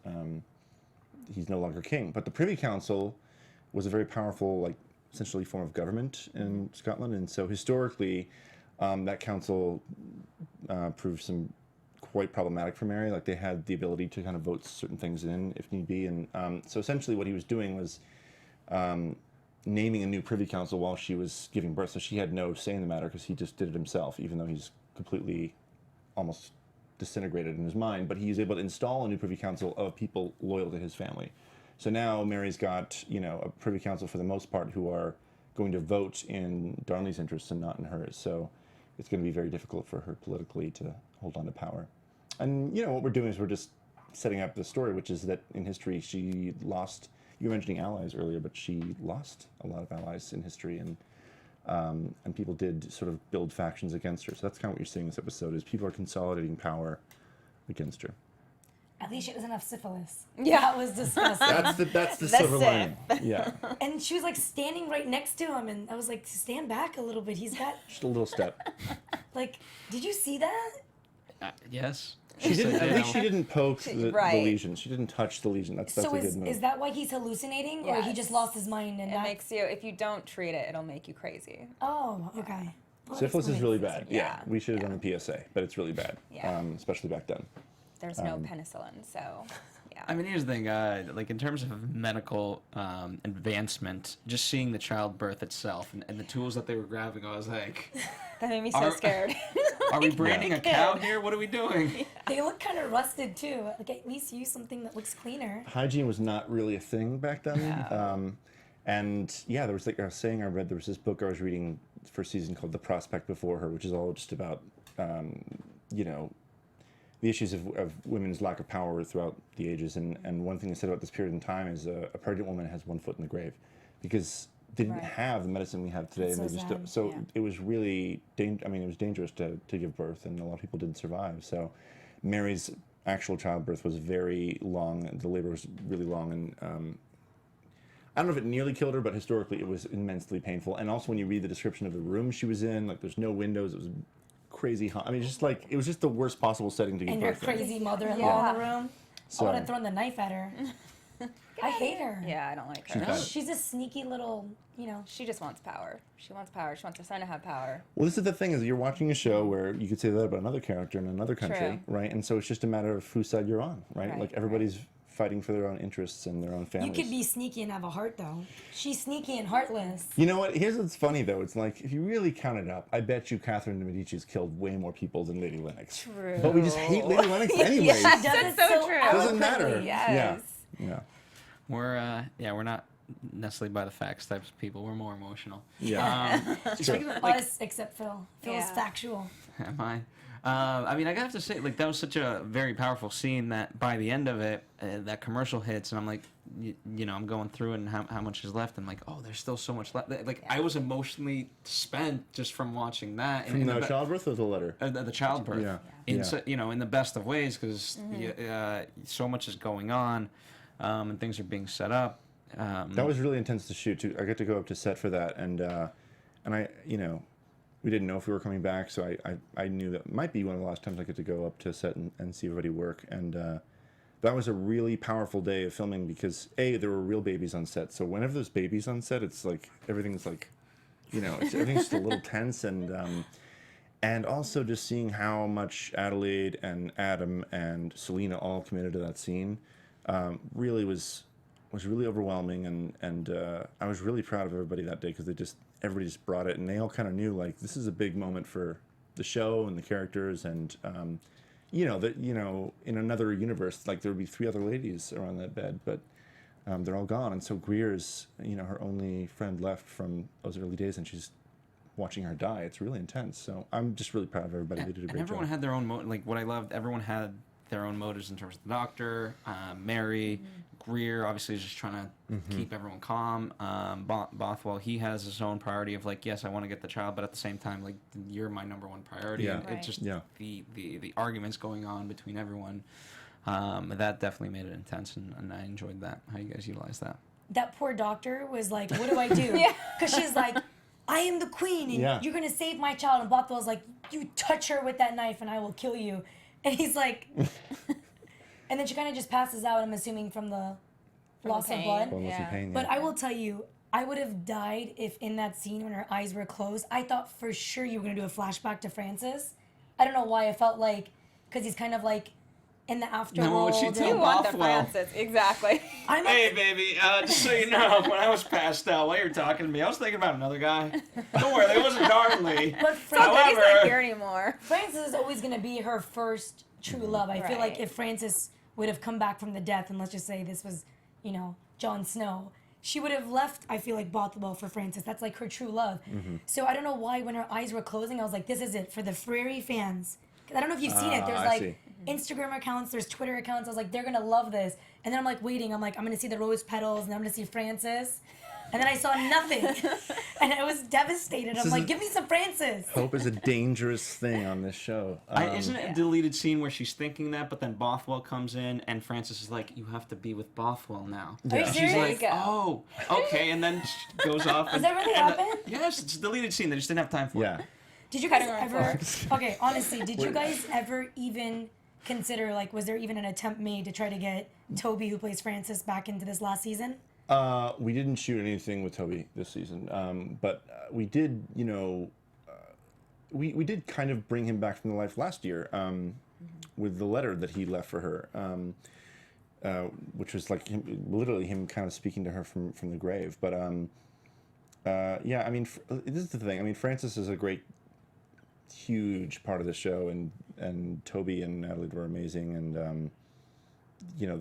he's no longer king. But the Privy Council was a very powerful, like, essentially form of government in Scotland, and so historically, that council proved some quite problematic for Mary. Like, they had the ability to kind of vote certain things in if need be, and so essentially what he was doing was naming a new Privy Council while she was giving birth, so she had no say in the matter, because he just did it himself, even though he's completely almost disintegrated in his mind. But he was able to install a new Privy Council of people loyal to his family. So now Mary's got, you know, a Privy Council for the most part who are going to vote in Darnley's interests and not in hers. So it's going to be very difficult for her politically to hold on to power. And, you know, what we're doing is we're just setting up the story, which is that in history she lost, you were mentioning allies earlier, but she lost a lot of allies in history, and people did sort of build factions against her. So that's kind of what you're seeing in this episode, is people are consolidating power against her. At least she doesn't have syphilis. Yeah. That was disgusting. That's the silver lining. Yeah. And she was like standing right next to him, and I was like, stand back a little bit. He's got, Just a little step. like, did you see that? Yes. She didn't. At least she did. didn't poke the lesion. She didn't touch the lesion. That's So a good move. is that why he's hallucinating, or he Yes. just lost his mind and It makes you, if you don't treat it, it'll make you crazy. Oh, okay. Well, Syphilis is that really explains bad. it. Yeah, we should have done a PSA, but it's really bad, Yeah. especially back then. There's no penicillin, so yeah. I mean, here's the thing, like in terms of medical advancement, just seeing the childbirth itself and the tools that they were grabbing, I was like, That made me so scared. are we branding a cow here? What are we doing? They look kind of rusted too. Like, at least use something that looks cleaner. Hygiene was not really a thing back then. No. And yeah, there was, like I was saying, there was this book I was reading first season called The Prospect Before Her, which is all just about, you know, the issues of women's lack of power throughout the ages. And one thing they said about this period in time is a pregnant woman has one foot in the grave, because they didn't have the medicine we have today. That's And so they just sad. so Yeah. it was really, it was dangerous to give birth, and a lot of people didn't survive. So Mary's actual childbirth was very long. The labor was really long, and I don't know if it nearly killed her, but historically it was immensely painful. And also when you read the description of the room she was in, like there's no windows, it was crazy hot. I mean, just like it was just the worst possible setting to give And your birth in. crazy mother-in-law in the room. So- I would have thrown the knife at her. I hate her. Yeah, I don't like She's her. bad. She's a sneaky little, She just wants power. She wants power. She wants her son to have power. Well, this is the thing: is you're watching a show where you could say that about another character in another country, True. right? And so it's just a matter of whose side you're on, right? Right, Like everybody's fighting for their own interests and their own You families. could be sneaky and have a heart, though. She's sneaky and heartless. You know what? Here's what's funny though. It's like if you really count it up, I bet you Catherine de Medici's killed way more people than Lady Lennox. True. But we just hate Lady Lennox anyway. Yes, Does that's it so true. Doesn't matter. eloquently. Yes. Yeah. We're not necessarily by the facts types of people. We're more emotional. Yeah. Speaking of, like, Us, except Phil. Phil's Yeah. factual. am I? I mean, I have to say, like, that was such a very powerful scene that by the end of it, that commercial hits, and I'm like, you know, I'm going through it and how much is left. I'm like, oh, there's still so much left. Like, I was emotionally spent just from watching that. From the childbirth or the letter? The childbirth. Yeah. In Yeah. you know, in the best of ways, because so much is going on, and things are being set up. That was really intense to shoot too. I got to go up to set for that, and I, you know, we didn't know if we were coming back, so I knew that might be one of the last times I get to go up to set and see everybody work, and that was a really powerful day of filming because there were real babies on set. So whenever there's babies on set, it's like everything's like, you know, everything's just a little tense, and also just seeing how much Adelaide and Adam and Selena all committed to that scene, really was really overwhelming, and I was really proud of everybody that day because everybody just brought it, and they all kind of knew like this is a big moment for the show and the characters, and you know that in another universe like there would be 3 other ladies around that bed, but they're all gone, and so Greer's her only friend left from those early days, and she's watching her die. It's really intense. So I'm just really proud of everybody. They did a great job. And everyone had their own like what I loved. Everyone had their own motives in terms of the doctor, Mary, Greer obviously is just trying to keep everyone calm. Bothwell, he has his own priority of like, yes, I want to get the child, but at the same time, like you're my number one priority. Yeah. And Right. it just Yeah. the arguments going on between everyone. That definitely made it intense, and I enjoyed that. How you guys utilize that? That poor doctor was like, what do I do? Yeah. Because she's like, I am the queen, and Yeah. you're going to save my child. And Bothwell's like, you touch her with that knife, and I will kill you. And he's like, and then she kind of just passes out, I'm assuming, from the loss of pain. blood. Boneless and Yeah. pain, But yeah. I will tell you, I would have died if in that scene when her eyes were closed, I thought for sure you were going to do a flashback to Francis. I don't know why. I felt like, because he's kind of like in the afterworld. No, what'd she and- tell You want the Bothwell. Francis, exactly. I'm Hey, baby, just so you know, when I was passed out while you were talking to me, I was thinking about another guy. Don't worry, it wasn't Darnley. But So good he's not However- here anymore. Francis is always going to be her first true love. I feel like Right. if Francis would have come back from the death, and let's just say this was, Jon Snow, she would have left, I feel like, Bothwell for Francis. That's like her true love. So I don't know why when her eyes were closing, I was like, this is it for the Frary fans. 'Cause I don't know if you've seen it. There's I like see. Instagram accounts, there's Twitter accounts. I was like, they're going to love this. And then I'm like waiting. I'm like, I'm going to see the rose petals, and then I'm going to see Francis. And then I saw nothing. And I was devastated. I'm is like, a- give me some Francis. Hope is a dangerous thing on this show. Isn't it a deleted scene where she's thinking that, but then Bothwell comes in and Francis is like, "You have to be with Bothwell now." Are you Yeah. She's serious? like, There you go. "Oh, okay," and then she goes off. Does that really happen? Yes, it's a deleted scene. They just didn't have time for Yeah. it. Did you guys Cutting room ever? Okay, honestly, did you guys ever even consider, like, was there even an attempt made to try to get Toby, who plays Francis, back into this last season? We didn't shoot anything with Toby this season, but we did, we did kind of bring him back from the life last year with the letter that he left for her, which was like literally him kind of speaking to her from the grave. But yeah, I mean, this is the thing. I mean, Francis is a great, huge part of the show, and Toby and Natalie were amazing, and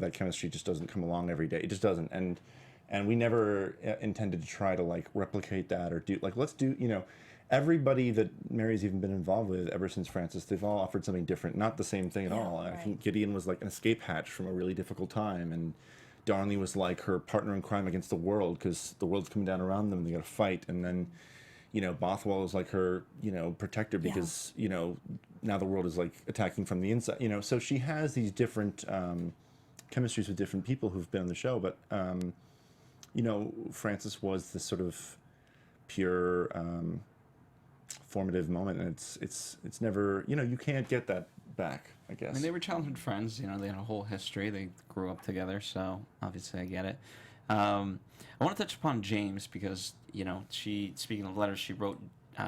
that chemistry just doesn't come along every day. It just doesn't, and we never intended to try to like replicate that or do like let's do everybody that Mary's even been involved with ever since Francis, they've all offered something different, not the same thing at all. I think Gideon was like an escape hatch from a really difficult time, and Darnley was like her partner in crime against the world because the world's coming down around them and they got to fight, and then Bothwell is like her protector because now the world is like attacking from the inside, so she has these different chemistries with different people who've been on the show, but Francis was this sort of pure formative moment, and it's never, you know, you can't get that back, I guess. I mean, they were childhood friends. You know, they had a whole history. They grew up together, so obviously I get it. I want to touch upon James because, you know, speaking of letters, she wrote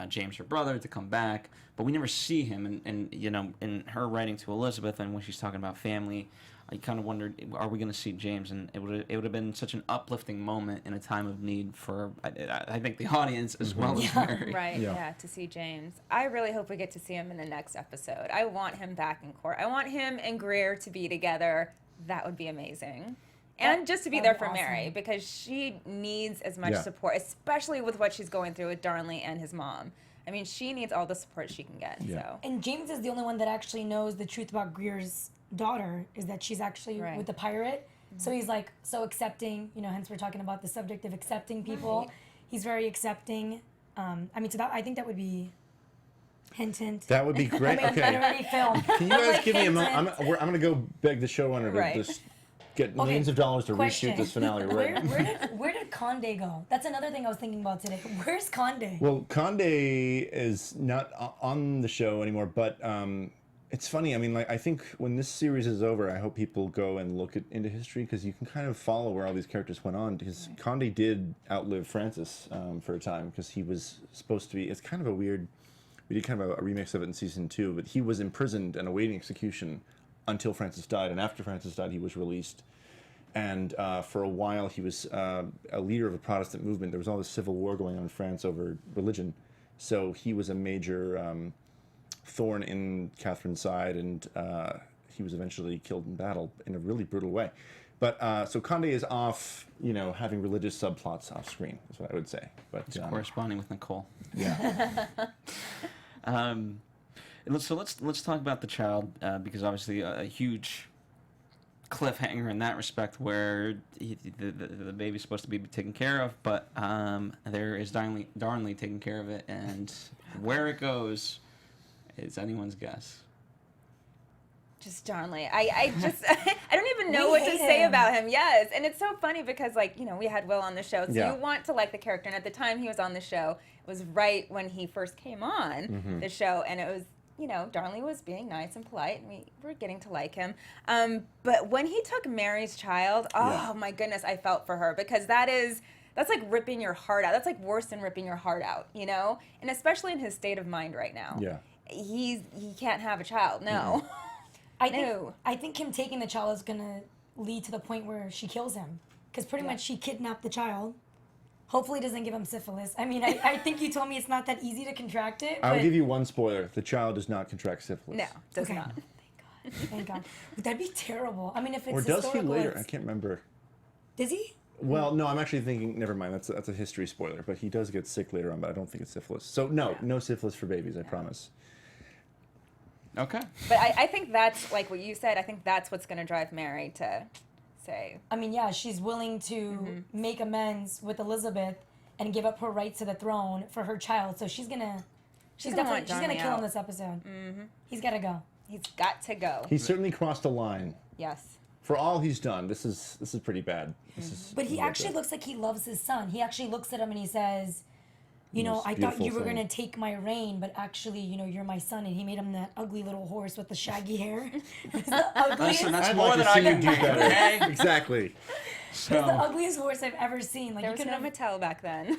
James, her brother, to come back, but we never see him. And you know, in her writing to Elizabeth, and when she's talking about family, I kind of wondered, are we going to see James? And it would have been such an uplifting moment in a time of need for, I think, the audience as well as Mary. Right, yeah, to see James. I really hope we get to see him in the next episode. I want him back in court. I want him and Greer to be together. That would be amazing. And just to be there for Mary, because she needs as much support, especially with what she's going through with Darnley and his mom. I mean, she needs all the support she can get. Yeah. So. And James is the only one that actually knows the truth about Greer's daughter, is that she's actually with the pirate. So he's like so accepting, you know, hence we're talking about the subject of accepting people. Right. He's very accepting. I mean, so that, I think that would be hint, hint. That would be great. I mean, Okay. literally film. Can you guys give me a moment? I'm going to go beg the showrunner to just get millions of dollars to reshoot this finale right now. Where did Conde go? That's another thing I was thinking about today. Where's Conde? Well, Conde is not on the show anymore, but it's funny. I mean, like, I think when this series is over, I hope people go and look into history, because you can kind of follow where all these characters went on. Because Conde did outlive Francis for a time, because he was supposed to be. It's kind of a weird. We did kind of a remix of it in season 2, but he was imprisoned and awaiting execution until Francis died, and after Francis died, he was released. And for a while, he was a leader of a Protestant movement. There was all this civil war going on in France over religion, so he was a major thorn in Catherine's side, and he was eventually killed in battle in a really brutal way. But so Conde is off, you know, having religious subplots off screen, is what I would say. But It's corresponding with Nicole. yeah. So let's talk about the child, because obviously a huge cliffhanger in that respect, where the baby's supposed to be taken care of, but there is Darnley taking care of it, and where it goes is anyone's guess. Just Darnley. I don't even know what to say about him. Yes. And it's so funny because, like, you know, we had Will on the show, so you want to like the character. And at the time he was on the show, it was right when he first came on the show. And it was, you know, Darnley was being nice and polite, and we were getting to like him. But when he took Mary's child, oh my goodness, I felt for her, because that's like ripping your heart out. That's like worse than ripping your heart out, you know? And especially in his state of mind right now. Yeah. He can't have a child. No. I think him taking the child is gonna lead to the point where she kills him, because pretty much she kidnapped the child. Hopefully, it doesn't give him syphilis. I mean, I think you told me it's not that easy to contract it. I'll give you one spoiler: the child does not contract syphilis. No, does not. Thank God. But that'd be terrible. I mean, if it's or does he later? It's... I can't remember. Does he? Well, no, I'm actually thinking. Never mind. That's a history spoiler. But he does get sick later on. But I don't think it's syphilis. So no syphilis for babies. I promise. Okay. But I think that's, like what you said, I think that's what's going to drive Mary to say. I mean, yeah, she's willing to make amends with Elizabeth and give up her right to the throne for her child. So she's gonna kill him this episode. He's got to go. He's got to go. He certainly crossed a line. Yes. For all he's done, this is pretty bad. But he actually looks like he loves his son. He actually looks at him and he says, you know, I thought you were going to take my reign, but actually, you know, you're my son. And he made him that ugly little horse with the shaggy hair. It's the ugliest. Listen, that's more than I can do, okay? Exactly. It's the ugliest horse I've ever seen. Like, there was no Mattel back then.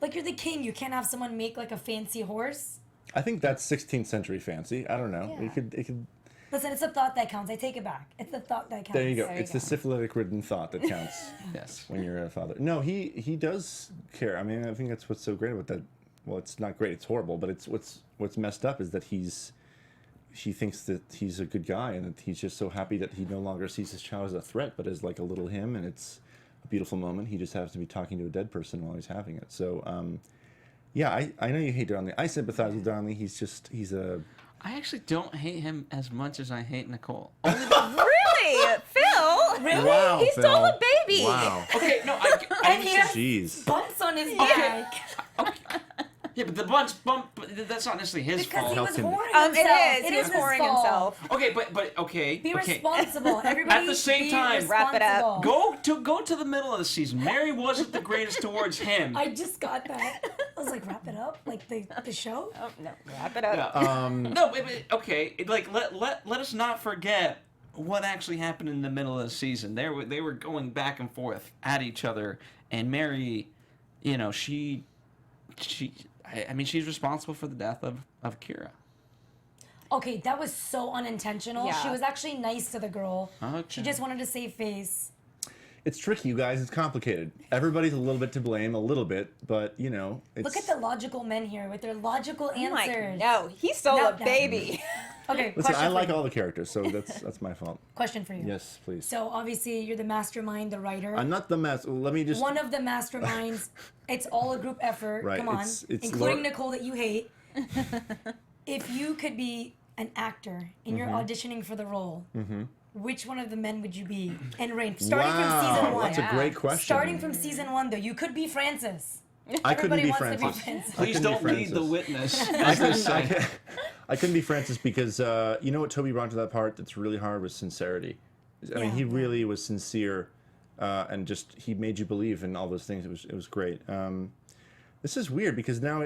Like, you're the king. You can't have someone make, like, a fancy horse. I think that's 16th century fancy. I don't know. Yeah. It could. Listen, it's the thought that counts. I take it back. It's the thought that counts. There you go. It's the syphilitic-ridden thought that counts. Yes. When you're a father. No, he does care. I mean, I think that's what's so great about that. Well, it's not great. It's horrible. But it's what's messed up is that she thinks that he's a good guy, and that he's just so happy that he no longer sees his child as a threat, but as like a little him, and it's a beautiful moment. He just happens to be talking to a dead person while he's having it. So, yeah, I know you hate Darnley. I sympathize with Darnley. He's a... I actually don't hate him as much as I hate Nicole. Really? Phil? Really? Wow, He Phil. stole a baby. Wow. Okay, no, And he has Jeez. bumps on his back. yeah, but the bump, that's not necessarily his Because fault. he was Helped him. whoring himself. It is. It He was is his whoring fault. himself. Okay, but okay. Be okay. responsible. Everybody At the same be time, wrap it up. responsible. Go to the middle of the season. Mary wasn't the greatest towards him. I just got that. I was like, wrap it up, like the show. Oh no, wrap it up. No, okay. Like let us not forget what actually happened in the middle of the season. They were going back and forth at each other, and Mary, you know, she's responsible for the death of Kira. Okay, that was so unintentional. Yeah. She was actually nice to the girl. Okay. She just wanted to save face. It's tricky, you guys. It's complicated. Everybody's a little bit to blame, a little bit, but you know, it's. Look at the logical men here with their logical I'm like, answers. no, he stole No, a no. baby. Okay, Listen, question I for like you. all the characters, so that's my fault. Question for you. Yes, please. So obviously you're the mastermind, the writer. I'm not the mess. Let me just. One of the masterminds. It's all a group effort. Right, Come on, it's including Nicole that you hate. If you could be an actor and you're auditioning for the role, which one of the men would you be? And Reign, starting from season one. That's a great question. Starting from season one, though, you could be Francis. I couldn't Everybody be wants to be Francis. Francis. Please couldn't be don't lead the Francis. witness. I couldn't be Francis because you know what Toby brought to that part that's really hard was sincerity. I mean, he really was sincere, and just he made you believe in all those things. It was great. This is weird because now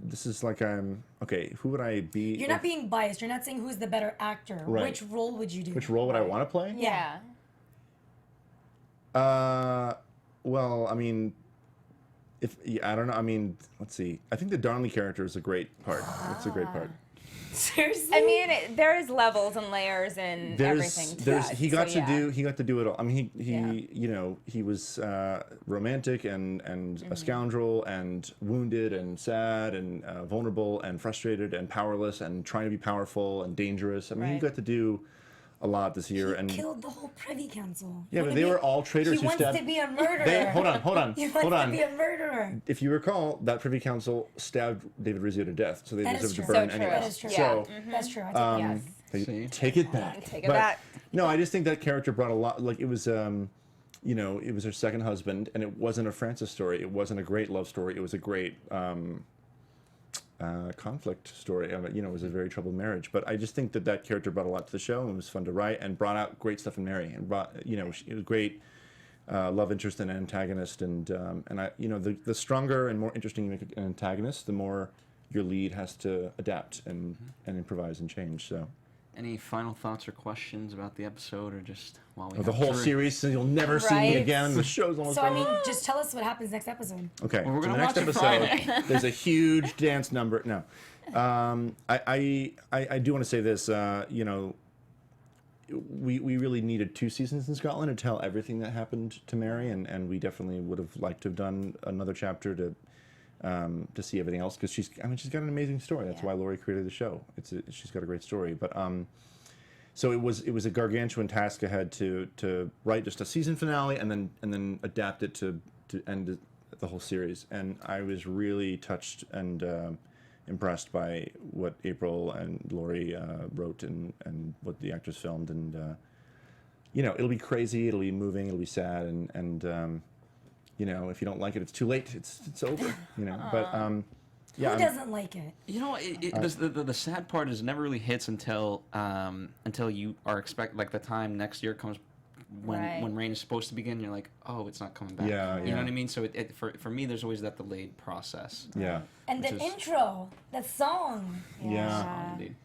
this is like I'm okay. Who would I be? You're not being biased. You're not saying who's the better actor. Right. Which role would you do? Which role would I want to play? Yeah. Well, I mean, I don't know. I mean, let's see. I think the Darnley character is a great part. It's a great part. Seriously? I mean, there's levels and layers and everything to that. He got so, to yeah. he got to do it all. I mean, he Yeah. you know, he was romantic and a scoundrel and wounded and sad and vulnerable and frustrated and powerless and trying to be powerful and dangerous. I mean, he Right. got to do a lot this year. He And killed the whole Privy Council. yeah, What but do they you were mean? all traitors He who wants stabbed. to be a murderer. Hold on, He hold wants on. to be a murderer. If you recall, that Privy Council stabbed David Rizzio to death, so they That is deserve to true. burn So true. anyway. That is true. Yeah. So That's true. I take Yes. take it back. Take it But, back. No, I just think that character brought a lot. Like it was, you know, it was her second husband, and it wasn't a Francis story. It wasn't a great love story. It was a great conflict story. You know, it was a very troubled marriage. But I just think that character brought a lot to the show, and it was fun to write, and brought out great stuff in Mary, and brought, you know, it was great. Love interest and antagonist, and I, you know, the stronger and more interesting you make an antagonist, the more your lead has to adapt and improvise and change. So. Any final thoughts or questions about the episode, or just while we The have whole Drew? series, so you'll never see me Right. again. The show's almost So, I over. mean, just tell us what happens next episode. Okay, Well, we're so gonna the next watch it episode, Friday. there's a huge dance number. No, I do want to say this. You know, we really needed 2 seasons in Scotland to tell everything that happened to Mary, and we definitely would have liked to have done another chapter to see everything else, because she's got an amazing story. That's why Laurie created the show. She's got a great story, but so it was a gargantuan task ahead to write just a season finale and then adapt it to end the whole series. And I was really touched and impressed by what April and Laurie wrote and what the actors filmed. And you know, it'll be crazy, it'll be moving, it'll be sad, and you know, if you don't like it, it's too late. It's over. You know, but yeah. Who doesn't like it? You know, the sad part is it never really hits until you are like the time next year comes when Right. Reign is supposed to begin. You're like, oh, it's not coming back. Yeah, You know yeah. what I mean? So for me, there's always that delayed process. Yeah. And the Which is- intro, that song. Yeah. Indeed.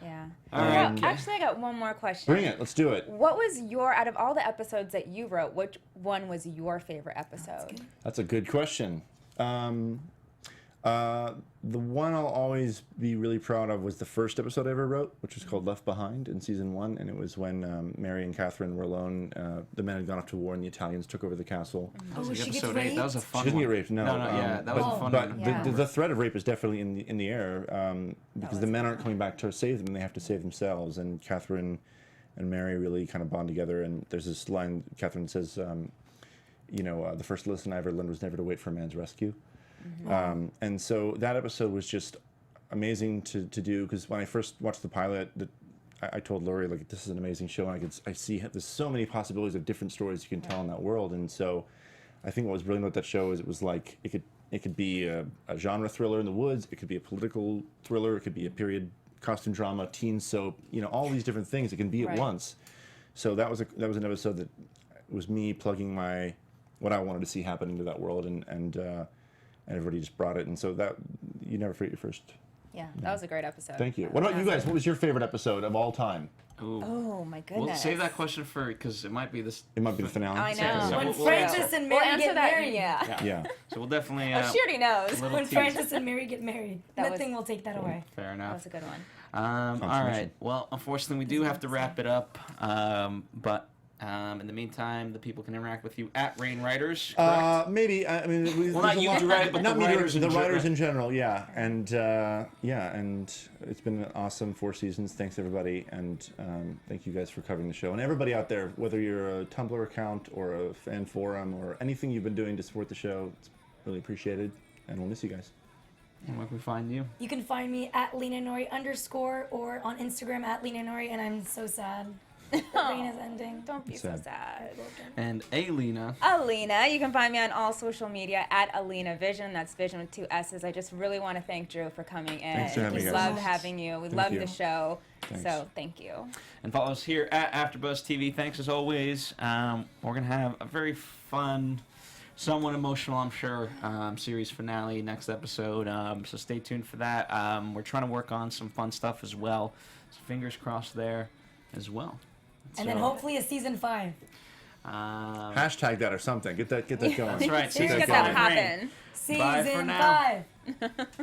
Yeah. All Well, right. actually, I got one more question. Bring it. Let's do it. What was out of all the episodes that you wrote, which one was your favorite episode? That's a good question. The one I'll always be really proud of was the first episode I ever wrote, which was called Left Behind in season 1, and it was when Mary and Catherine were alone. The men had gone off to war, and the Italians took over the castle. Oh, Like she gets episode 8. That was a raped? fun She doesn't one. get raped, no. No, yeah, that was a fun but one. Yeah. the threat of rape is definitely in the air because the men aren't coming back to save them; they have to save themselves. And Catherine and Mary really kind of bond together. And there's this line Catherine says, you know, the first lesson I ever learned was never to wait for a man's rescue. And so that episode was just amazing to do, because when I first watched the pilot, I told Laurie, like, this is an amazing show, and I see there's so many possibilities of different stories you can tell in that world. And so I think what was brilliant about that show is it was like it could be a genre thriller in the woods, it could be a political thriller, it could be a period costume drama, teen soap, you know, all these different things it can be at Right. once. So that was an episode that was me plugging what I wanted to see happen into that world, and and everybody just brought it. And so that you never forget your first. Yeah, that was a great episode. Thank you. What about you guys? What was your favorite episode of all time? Ooh. Oh my goodness. We'll save that question for because it might be this. It might be the finale. I know. So When we'll- Francis and Mary answer get that, married. Yeah. Yeah. So we'll definitely. Oh, she already knows. little When tease. Francis and Mary get married. That Nothing was- will take that away. Fair That enough. was a good one. All Confirmation. right. Well, unfortunately, we do have to wrap it up. But in the meantime, the people can interact with you at Reign Writers. Correct? Maybe. I mean, Well, not you direct, but not the me writers direct, in the writers general. in general. Yeah, and it's been an awesome 4 seasons. Thanks everybody, and thank you guys for covering the show. And everybody out there, whether you're a Tumblr account or a fan forum or anything you've been doing to support the show, it's really appreciated. And we'll miss you guys. And where can we find you? You can find me at Lina Noory _ or on Instagram at Lina Noory, and I'm so sad. The Reign is ending. Don't be so Sad. sad. And Alina. Alina, you can find me on all social media at Alina Vision. That's Vision with 2 S's. I just really want to thank Drew for coming in. Thanks for having we me, guys. love having you. We Thank love you. the show. Thanks. So thank you. And follow us here at AfterBuzz TV. Thanks as always. We're going to have a very fun, somewhat emotional, I'm sure, series finale next episode. So stay tuned for that. We're trying to work on some fun stuff as well. So fingers crossed there as well. And then So, hopefully a season 5. Hashtag that or something. Get that going. That's right. Let's Season get five, that Reign. happen. Bye for Season now. 5.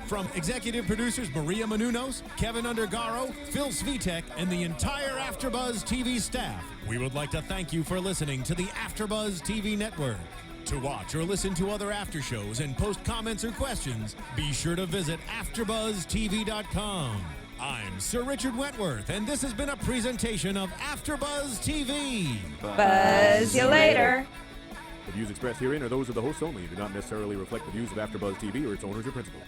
From executive producers Maria Menounos, Kevin Undergaro, Phil Svitek, and the entire AfterBuzz TV staff, we would like to thank you for listening to the AfterBuzz TV network. To watch or listen to other after shows and post comments or questions, be sure to visit AfterBuzzTV.com. I'm Sir Richard Wentworth, and this has been a presentation of AfterBuzz TV. Buzz you later. The views expressed herein are those of the hosts only and do not necessarily reflect the views of AfterBuzz TV or its owners or principals.